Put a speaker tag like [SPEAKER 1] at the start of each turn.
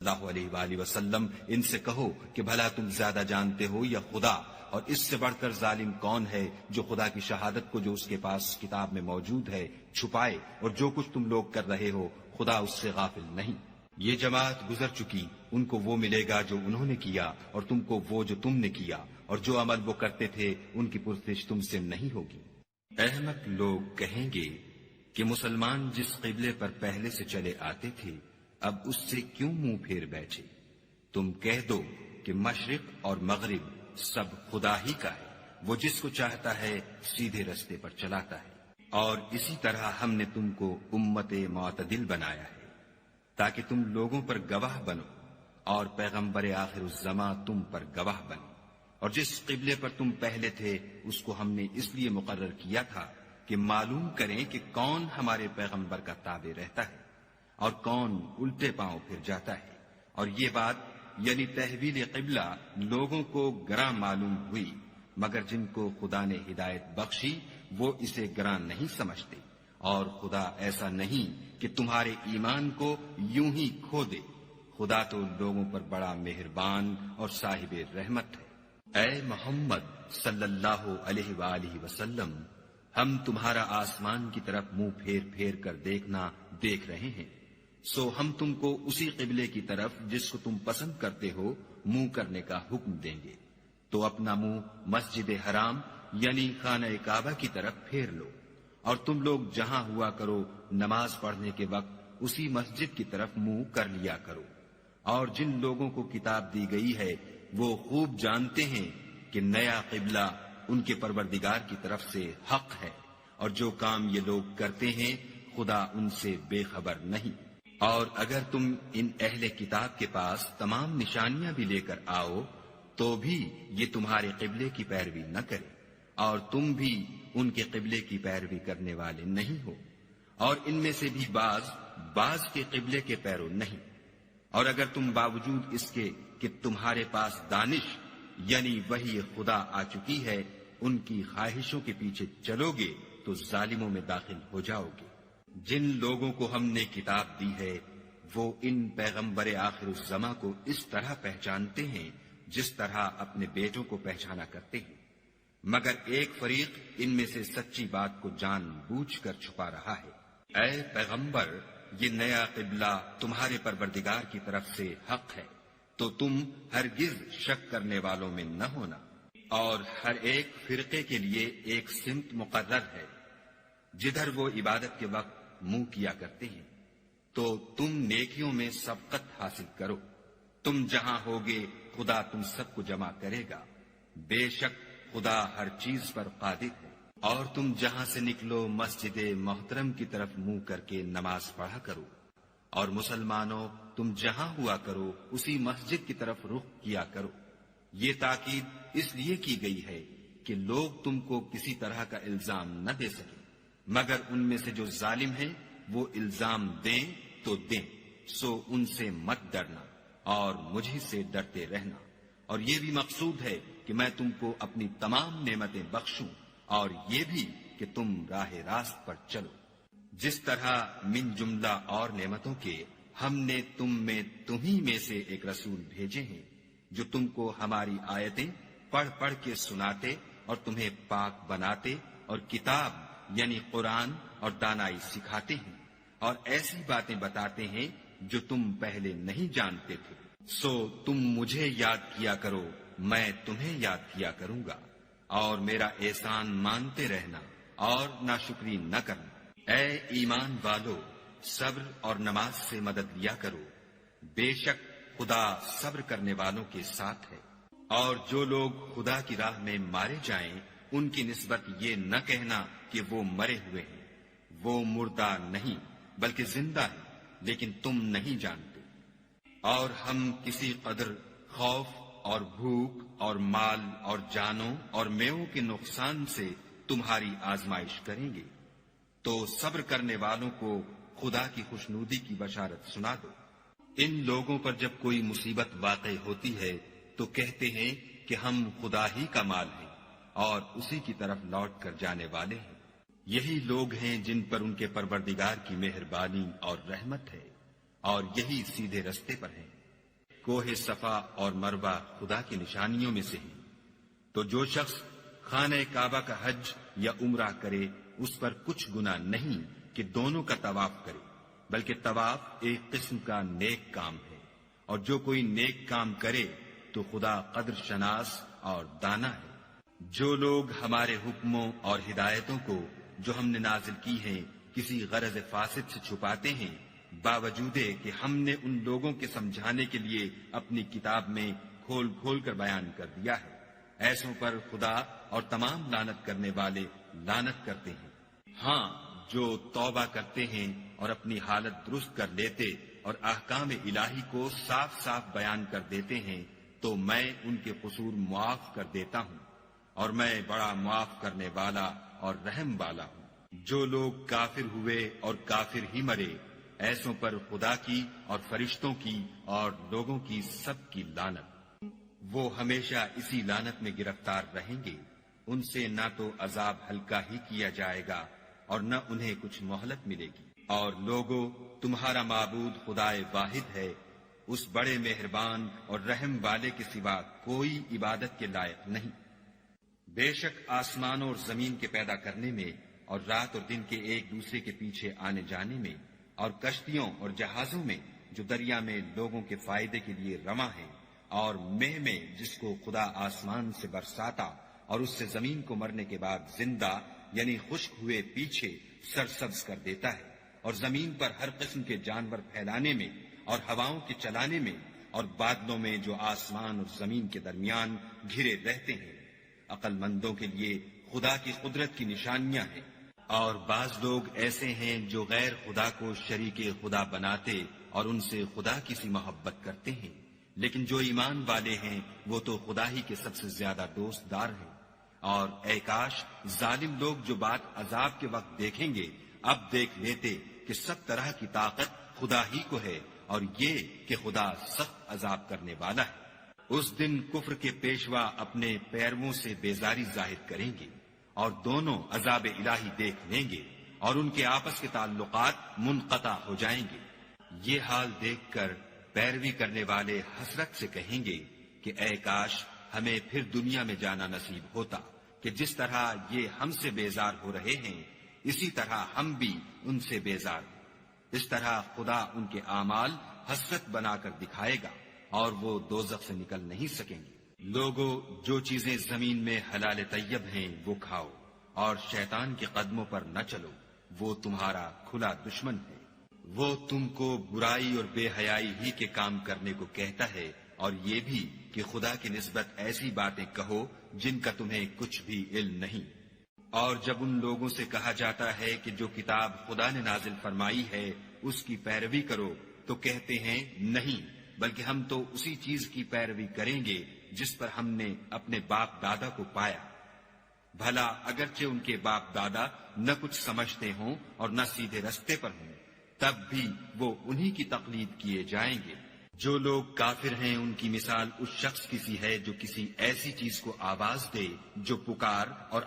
[SPEAKER 1] اللہ علیہ وآلہ وسلم ان سے کہو کہ بھلا تم زیادہ جانتے ہو یا خدا، اور اس سے بڑھ کر ظالم کون ہے جو خدا کی شہادت کو جو اس کے پاس کتاب میں موجود ہے چھپائے، اور جو کچھ تم لوگ کر رہے ہو خدا اس سے غافل نہیں۔ یہ جماعت گزر چکی، ان کو وہ ملے گا جو انہوں نے کیا، اور تم کو وہ جو تم نے کیا، اور جو عمل وہ کرتے تھے ان کی پرسش تم سے نہیں ہوگی۔ احمق لوگ کہیں گے کہ مسلمان جس قبلے پر پہلے سے چلے آتے تھے اب اس سے کیوں منہ پھیر بیٹھے؟ تم کہہ دو کہ مشرق اور مغرب سب خدا ہی کا ہے، وہ جس کو چاہتا ہے سیدھے رستے پر چلاتا ہے، اور اسی طرح ہم نے تم کو امت معتدل بنایا ہے تاکہ تم لوگوں پر گواہ بنو، اور پیغمبر آخر الزماں تم پر گواہ بنے۔ اور جس قبلے پر تم پہلے تھے اس کو ہم نے اس لیے مقرر کیا تھا کہ معلوم کریں کہ کون ہمارے پیغمبر کا تابع رہتا ہے اور کون الٹے پاؤں پھر جاتا ہے۔ اور یہ بات یعنی تحویل قبلہ لوگوں کو گراں معلوم ہوئی، مگر جن کو خدا نے ہدایت بخشی وہ اسے گراں نہیں سمجھتے، اور خدا ایسا نہیں کہ تمہارے ایمان کو یوں ہی کھو دے، خدا تو لوگوں پر بڑا مہربان اور صاحب رحمت ہے۔ اے محمد صلی اللہ علیہ وآلہ وسلم، ہم تمہارا آسمان کی طرف منہ پھیر پھیر کر دیکھنا دیکھ رہے ہیں، سو ہم تم کو اسی قبلے کی طرف جس کو تم پسند کرتے ہو منہ کرنے کا حکم دیں گے، تو اپنا منہ مسجد حرام یعنی خانہ کعبہ کی طرف پھیر لو، اور تم لوگ جہاں ہوا کرو نماز پڑھنے کے وقت اسی مسجد کی طرف منہ کر لیا کرو۔ اور جن لوگوں کو کتاب دی گئی ہے وہ خوب جانتے ہیں کہ نیا قبلہ ان کے پروردگار کی طرف سے حق ہے، اور جو کام یہ لوگ کرتے ہیں خدا ان سے بے خبر نہیں۔ اور اگر تم ان اہل کتاب کے پاس تمام نشانیاں بھی لے کر آؤ تو بھی یہ تمہارے قبلے کی پیروی نہ کرے، اور تم بھی ان کے قبلے کی پیروی کرنے والے نہیں ہو، اور ان میں سے بھی بعض کے قبلے کے پیرو نہیں۔ اور اگر تم باوجود اس کے کہ تمہارے پاس دانش یعنی وحی خدا آ چکی ہے ان کی خواہشوں کے پیچھے چلو گے تو ظالموں میں داخل ہو جاؤ گے۔ جن لوگوں کو ہم نے کتاب دی ہے وہ ان پیغمبر آخر الزماں کو اس طرح پہچانتے ہیں جس طرح اپنے بیٹوں کو پہچانا کرتے ہیں، مگر ایک فریق ان میں سے سچی بات کو جان بوجھ کر چھپا رہا ہے۔ اے پیغمبر، یہ نیا قبلہ تمہارے پروردگار کی طرف سے حق ہے، تو تم ہرگز شک کرنے والوں میں نہ ہونا، اور ہر ایک فرقے کے لیے ایک سمت مقرر ہے جدھر وہ عبادت کے وقت منہ کیا کرتے ہیں، تو تم نیکیوں میں سبقت حاصل کرو، تم جہاں ہوگے خدا تم سب کو جمع کرے گا، بے شک خدا ہر چیز پر قادر ہے۔ اور تم جہاں سے نکلو مسجد محترم کی طرف منہ کر کے نماز پڑھا کرو، اور مسلمانوں تم جہاں ہوا کرو اسی مسجد کی طرف رخ کیا کرو۔ یہ تاکید اس لیے کی گئی ہے کہ لوگ تم کو کسی طرح کا الزام نہ دے سکے، مگر ان میں سے جو ظالم ہیں وہ الزام دیں تو دیں، سو ان سے مت ڈرنا اور مجھ سے ڈرتے رہنا۔ اور یہ بھی مقصود ہے کہ میں تم کو اپنی تمام نعمتیں بخشوں، اور یہ بھی کہ تم راہ راست پر چلو۔ جس طرح من جملہ اور نعمتوں کے ہم نے تمہیں میں سے ایک رسول بھیجے ہیں جو تم کو ہماری آیتیں پڑھ پڑھ کے سناتے اور تمہیں پاک بناتے اور کتاب یعنی قرآن اور دانائی سکھاتے ہیں، اور ایسی باتیں بتاتے ہیں جو تم پہلے نہیں جانتے تھے، سو تم مجھے یاد کیا کرو میں تمہیں یاد کیا کروں گا، اور میرا احسان مانتے رہنا اور ناشکری نہ کرنا۔ اے ایمان والو، صبر اور نماز سے مدد لیا کرو، بے شک خدا صبر کرنے والوں کے ساتھ ہے۔ اور جو لوگ خدا کی راہ میں مارے جائیں ان کی نسبت یہ نہ کہنا کہ وہ مرے ہوئے ہیں، وہ مردہ نہیں بلکہ زندہ ہیں، لیکن تم نہیں جانتے۔ اور ہم کسی قدر خوف اور بھوک اور مال اور جانوں اور میووں کے نقصان سے تمہاری آزمائش کریں گے، تو صبر کرنے والوں کو خدا کی خوشنودی کی بشارت سنا دو۔ ان لوگوں پر جب کوئی مصیبت واقع ہوتی ہے تو کہتے ہیں کہ ہم خدا ہی کا مال ہیں اور اسی کی طرف لوٹ کر جانے والے ہیں۔ یہی لوگ ہیں جن پر ان کے پروردگار کی مہربانی اور رحمت ہے، اور یہی سیدھے رستے پر ہیں۔ کوہ صفا اور مروہ خدا کی نشانیوں میں سے ہیں۔ تو جو شخص خانہ کعبہ کا حج یا عمرہ کرے اس پر کچھ گناہ نہیں کہ دونوں کا طواف کرے، بلکہ طواف ایک قسم کا نیک کام ہے، اور جو کوئی نیک کام کرے تو خدا قدر شناس اور دانا ہے۔ جو لوگ ہمارے حکموں اور ہدایتوں کو جو ہم نے نازل کی ہیں کسی غرض فاسد سے چھپاتے ہیں، باوجود کہ ہم نے ان لوگوں کے سمجھانے کے لیے اپنی کتاب میں کھول کھول کر بیان کر دیا ہے، ایسوں پر خدا اور تمام لعنت کرنے والے لعنت کرتے ہیں۔ ہاں، جو توبہ کرتے ہیں اور اپنی حالت درست کر لیتے اور احکام الہی کو صاف صاف بیان کر دیتے ہیں تو میں ان کے قصور معاف کر دیتا ہوں، اور میں بڑا معاف کرنے والا اور رحم والا ہوں۔ جو لوگ کافر ہوئے اور کافر ہی مرے، ایسوں پر خدا کی اور فرشتوں کی اور لوگوں کی سب کی لعنت۔ وہ ہمیشہ اسی لعنت میں گرفتار رہیں گے، ان سے نہ تو عذاب ہلکا ہی کیا جائے گا اور نہ انہیں کچھ مہلت ملے گی۔ اور لوگوں، تمہارا معبود خدائے واحد ہے، اس بڑے مہربان اور رحم والے کے سوا کوئی عبادت کے لائق نہیں۔ بے شک آسمانوں اور زمین کے پیدا کرنے میں اور رات اور دن کے ایک دوسرے کے پیچھے آنے جانے میں اور کشتیوں اور جہازوں میں جو دریا میں لوگوں کے فائدے کے لیے رواں ہیں، اور مہ میں جس کو خدا آسمان سے برساتا اور اس سے زمین کو مرنے کے بعد زندہ یعنی خشک ہوئے پیچھے سرسبز کر دیتا ہے، اور زمین پر ہر قسم کے جانور پھیلانے میں اور ہواؤں کے چلانے میں اور بادلوں میں جو آسمان اور زمین کے درمیان گھرے رہتے ہیں، عقل مندوں کے لیے خدا کی قدرت کی نشانیاں ہیں۔ اور بعض لوگ ایسے ہیں جو غیر خدا کو شریک خدا بناتے اور ان سے خدا کی سی محبت کرتے ہیں، لیکن جو ایمان والے ہیں وہ تو خدا ہی کے سب سے زیادہ دوست دار ہیں۔ اور اے کاش ظالم لوگ جو بات عذاب کے وقت دیکھیں گے اب دیکھ لیتے کہ سب طرح کی طاقت خدا ہی کو ہے، اور یہ کہ خدا سخت عذاب کرنے والا ہے۔ اس دن کفر کے پیشوا اپنے پیرووں سے بیزاری ظاہر کریں گے اور دونوں عذاب الہی دیکھ لیں گے اور ان کے آپس کے تعلقات منقطع ہو جائیں گے۔ یہ حال دیکھ کر پیروی کرنے والے حسرت سے کہیں گے کہ اے کاش ہمیں پھر دنیا میں جانا نصیب ہوتا کہ جس طرح یہ ہم سے بیزار ہو رہے ہیں اسی طرح ہم بھی ان سے بیزار ہوں۔ اس طرح خدا ان کے اعمال حسرت بنا کر دکھائے گا اور وہ دوزخ سے نکل نہیں سکیں گے۔ لوگوں، جو چیزیں زمین میں حلال طیب ہیں وہ کھاؤ، اور شیطان کے قدموں پر نہ چلو، وہ تمہارا کھلا دشمن ہے۔ وہ تم کو برائی اور بے حیائی ہی کے کام کرنے کو کہتا ہے، اور یہ بھی کہ خدا کی نسبت ایسی باتیں کہو جن کا تمہیں کچھ بھی علم نہیں۔ اور جب ان لوگوں سے کہا جاتا ہے کہ جو کتاب خدا نے نازل فرمائی ہے اس کی پیروی کرو تو کہتے ہیں نہیں، بلکہ ہم تو اسی چیز کی پیروی کریں گے جس پر ہم نے اپنے باپ دادا کو پایا۔ بھلا اگرچہ ان کے باپ دادا نہ کچھ سمجھتے ہوں اور نہ سیدھے رستے پر ہوں، تب بھی وہ انہی کی تقلید کیے جائیں گے۔ جو لوگ کافر ہیں ان کی مثال اس شخص کی سی ہے جو کسی ایسی چیز کو آواز دے جو پکار اور